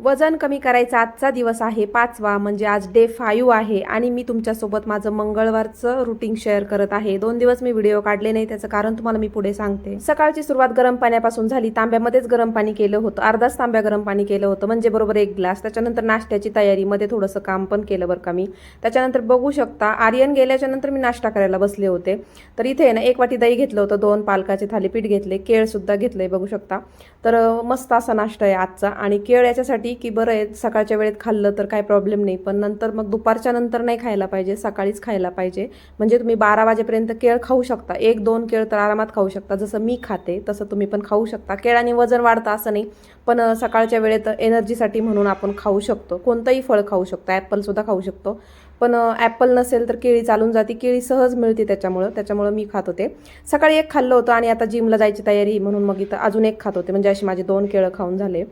वजन कमी करायचा आजचा दिवस आहे 5वा, म्हणजे आज डे 5 आहे आणि मी तुमच्यासोबत माझं मंगळवारचं रुटीन शेअर करत आहे. 2 दिवस मी व्हिडिओ काढले नाही, त्याचं कारण तुम्हाला मी पुढे सांगते. सकाळची सुरुवात गरम पाण्यापासून झाली. तांब्यामध्येच गरम पाणी केलं होतं, अर्धाच तांब्या गरम पाणी केलं होतं, म्हणजे बरोबर 1 ग्लास. त्याच्यानंतर नाश्त्याची तयारीमध्ये थोडंसं काम पण केलं बरं का मी. त्याच्यानंतर बघू शकता आर्यन गेल्याच्या नंतर मी नाश्ता करायला बसले होते. तर इथे ना 1 वाटी दही घेतलं होतं, 2 पालकाचे थालीपीठ घेतले, केळ सुद्धा घेतलंय बघू शकता. तर मस्त असा नाश्ता आहे आजचा. आणि केळ याच्यासाठी की बरं आहे, सकाळच्या वेळेत खाल्लं तर काय प्रॉब्लेम नाही, पण नंतर मग दुपारच्या नंतर नाही खायला पाहिजे, सकाळीच खायला पाहिजे. म्हणजे तुम्ही 12 वाजेपर्यंत केळ खाऊ शकता, 1-2 केळ तर आरामात खाऊ शकता. जसं मी खाते तसं तुम्ही पण खाऊ शकता. केळाने वजन वाढतं असं नाही, पण सकाळच्या वेळेत एनर्जीसाठी म्हणून आपण खाऊ शकतो. कोणतंही फळ खाऊ शकतो, ॲपलसुद्धा खाऊ शकतो. पण ॲपल नसेल तर केळी चालून जाते, केळी सहज मिळते, त्याच्यामुळं मी खात होते. सकाळी 1 खाल्लं होतं आणि आता जिमला जायची तयारी म्हणून मग इथं अजून 1 खात होते. म्हणजे अशी माझे 2 केळं खाऊन झाले.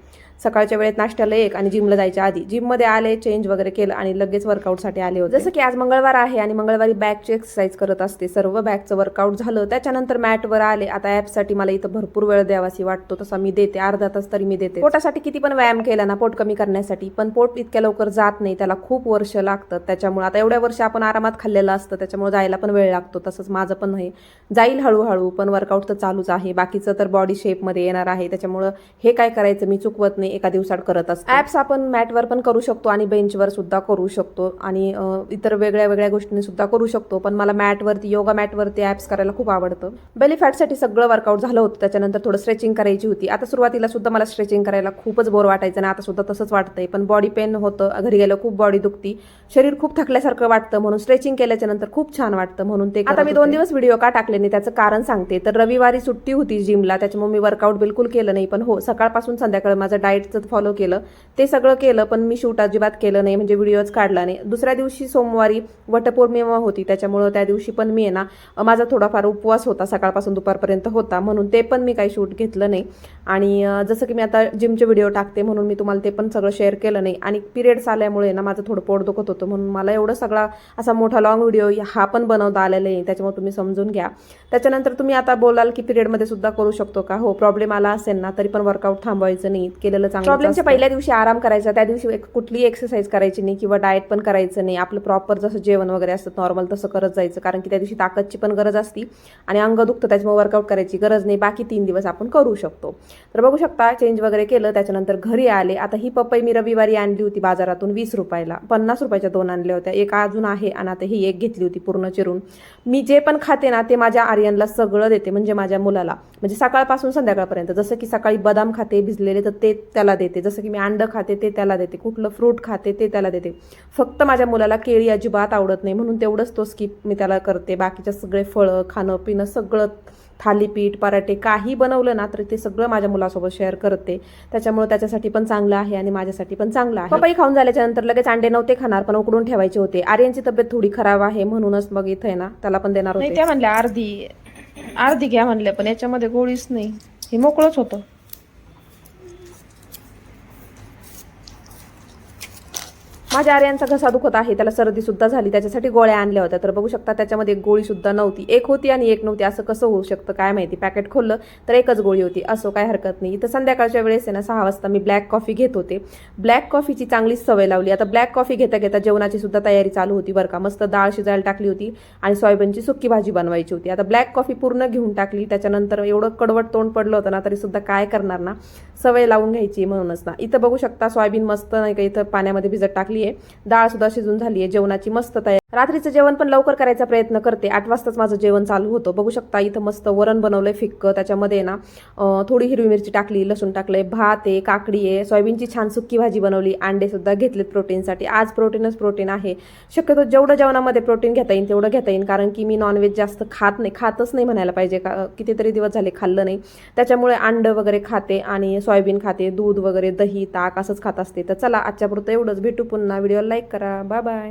सकाळच्या वेळेत नाश्त्याला 1 आणि जिमला जायच्या आधी. जिममध्ये आले, चेंज वगैरे केलं आणि लगेच वर्कआउटसाठी आले होते. जसं की आज मंगळवार आहे आणि मंगळवारी बॅकची एक्सरसाइज करत असते. सर्व बॅकचं वर्कआउट झालं, त्याच्यानंतर मॅटवर आले. आता ॲपसाठी मला इथं भरपूर वेळ द्यावासी वाटतो, तसा मी देते, अर्धा तास तरी मी देते. पोटासाठी किती पण व्यायाम केला ना, पोट कमी करण्यासाठी, पण पोट इतक्या लवकर जात नाही, त्याला खूप वर्ष लागतात. त्याच्यामुळे आता एवढ्या वर्ष आपण आरामात खाल्लेलं असतं, त्याच्यामुळे जायला पण वेळ लागतो. तसंच माझं पण नाही, जाईल हळूहळू, पण वर्कआउट तर चालूच आहे. बाकीचं तर बॉडी शेपमध्ये येणार आहे, त्याच्यामुळं हे काय करायचं मी चुकवत नाही, एका दिवसात करत असते. ॲप्स आपण मॅटवर पण करू शकतो आणि बेंचवर सुद्धा करू शकतो आणि इतर वेगळ्या गोष्टींनी सुद्धा करू शकतो. पण मला मॅटवरती, योगा मॅटवरती ॲप्स करायला खूप आवडतं. बेली फॅटसाठी सगळं वर्कआउट झालं होतं. त्याच्यानंतर थोडं स्ट्रेचिंग करायची होती. आता सुरुवातीला सुद्धा मला स्ट्रेचिंग करायला खूपच बोर वाटायचं आणि आता सुद्धा तसंच वाटतंय, पण बॉडी पेन होतं, घरी गेलं खूप बॉडी दुखती, शरीर खूप थकल्यासारखं वाटतं, म्हणून स्ट्रेचिंग केल्याच्या नंतर खूप छान वाटतं, म्हणून ते आता मी 2 दिवस व्हिडिओ का टाकले नाही त्याचं कारण सांगते. तर रविवारी सुट्टी होती जिमला, त्याच्यामुळे मी वर्कआउट बिलकुल केलं नाही. पण हो, सकाळपासून संध्याकाळ माझं डाएटचं फॉलो केलं, ते सगळं केलं, पण मी शूट अजिबात केलं नाही, म्हणजे व्हिडिओज काढला नाही. दुसऱ्या दिवशी सोमवारी वटपौर्णिमा होती, त्याच्यामुळं त्या दिवशी पण मी आहे ना, माझा थोडाफार उपवास होता, सकाळपासून दुपारपर्यंत होता, म्हणून ते पण मी काही शूट घेतलं नाही. आणि जसं की मी आता जिमचे व्हिडिओ टाकते म्हणून मी तुम्हाला ते पण सगळं शेअर केलं नाही. आणि पिरियड्स आल्यामुळे ना माझं थोडं पोट दुखत होतं, म्हणून मला एवढं सगळा असा मोठा लॉंग व्हिडिओ हा पण बनवता आलेला नाही, त्याच्यामुळे तुम्ही समजून घ्या. त्याच्यानंतर तुम्ही आता बोलाल की पिरियडमध्ये सुद्धा करू शकतो का? हो, प्रॉब्लेम आला असेल ना तरी पण वर्कआउट थांबवायचं नाही, केलेलं चांगलं. प्रॉब्लेमच्या पहिल्या दिवशी आराम करायचा, त्या दिवशी कुठलीही एक्सरसाइज करायची नाही किंवा डाएट पण करायचं नाही. आपलं प्रॉपर जसं जेवण वगैरे असतं नॉर्मल तसं करत जायचं, कारण की त्या दिवशी ताकदची पण गरज असती आणि अंग दुखतं, त्याच्यामुळे वर्कआउट करायची गरज नाही. बाकी 3 दिवस आपण करू शकतो. तर बघू शकता चेंज वगैरे केलं, त्याच्यानंतर घरी आले. आता ही पपई मी रविवारी आणली होती बाजारातून 20 रुपयाला, 50 रुपयाच्या 2 आणल्या होत्या, 1 अजून आहे आणि आता ही 1 घेतली होती पूर्ण चिरून. मी जे पण खाते ना ते माझ्या आर्यनला सगळं देते, म्हणजे माझ्या मुलाला, म्हणजे सकाळपासून संध्याकाळपर्यंत. जसं की सकाळी बदाम खाते भिजलेले तर ते त्याला देते, जसं की मी अंडं खाते ते त्याला देते, कुठलं फ्रूट खाते ते त्याला देते. फक्त माझ्या मुलाला केळी अजिबात आवडत नाही, म्हणून तेवढंच तो स्किप मी त्याला करते. बाकीच्या सगळे फळं, खाणं पिणं सगळं, थालीपीठ, पराठे काही बनवलं ना तर ते सगळं माझ्या मुलासोबत शेअर करते. त्याच्यामुळे त्याच्यासाठी पण चांगलं आहे आणि माझ्यासाठी पण चांगलं आहे. पपई खाऊन झाल्याच्या नंतर लगेच अंडे नव्हते खाणार, पण उकडून ठेवायचे होते. आर्यनची तब्येत थोडी खराब आहे, म्हणूनच मग इथे ना त्याला पण देणार होते. त्या म्हणल्या अर्धी घ्या म्हणल्या, पण याच्यामध्ये गोळीच नाही, हे मोकळंच होतं. माझ्या आर्यनचा घसा दुखत आहे, त्याला सर्दी सुद्धा झाली, त्याच्यासाठी गोळ्या आणल्या होत्या. तर बघू शकता त्याच्यामध्ये 1 गोळी सुद्धा नव्हती, 1 होती आणि 1 नव्हती, असं कसं होऊ शकतं काय माहिती. पॅकेट खोललं तर 1च गोळी होती. असो, काय हरकत नाही. तर संध्याकाळच्या वेळेस आहे ना 6 वाजता मी ब्लॅक कॉफी घेत होते. ब्लॅक कॉफीची चांगलीच सवय लावली. आता ब्लॅक कॉफी घेता घेता जेवणाची सुद्धा तयारी चालू होती बरं का. मस्त डाळ शिजायला टाकली होती आणि सोयाबीनची सुक्की भाजी बनवायची होती. आता ब्लॅक कॉफी पूर्ण घेऊन टाकली, त्याच्यानंतर एवढं कडवट तोंड पडलं होतं ना, तरी सुद्धा काय करणार ना, सवय लावून घ्यायची म्हणूनच ना. इथं बघू शकता सोयाबीन मस्त नाही का इथं पाण्यामध्ये भिजत टाकली आहे, डाळ सुद्धा शिजून झाली आहे, जेवणाची मस्त तयारी. रात्रीचं जेवण पण लवकर करायचा प्रयत्न करते, 8 वाजताच माझं जेवण चालू होतं. बघू शकता इथं मस्त वरण बनवलंय फिक्कं, त्याच्यामध्ये ना थोडी हिरवी मिरची टाकली, लसूण टाकलंय, भात आहे, काकडी आहे, सोयाबीनची छान सुक्की भाजी बनवली, अंडे सुद्धा घेतलेत प्रोटीनसाठी. आज प्रोटीन आहे. शक्यतो जेवढं जेवणामध्ये प्रोटीन घेता येईल तेवढं घेता येईल, कारण की मी नॉनव्हेज जास्त खातच नाही म्हणायला पाहिजे, कितीतरी दिवस झाले खाल्लं नाही, त्याच्यामुळे अंडं वगैरे खाते आणि सोयाबीन खाते, दूध वगैरे, दही, ताक असंच खात असते. तर चला आजच्या पुरतं एवढंच. भेटू पुन्हा. व्हिडिओला लाईक करा. Bye bye.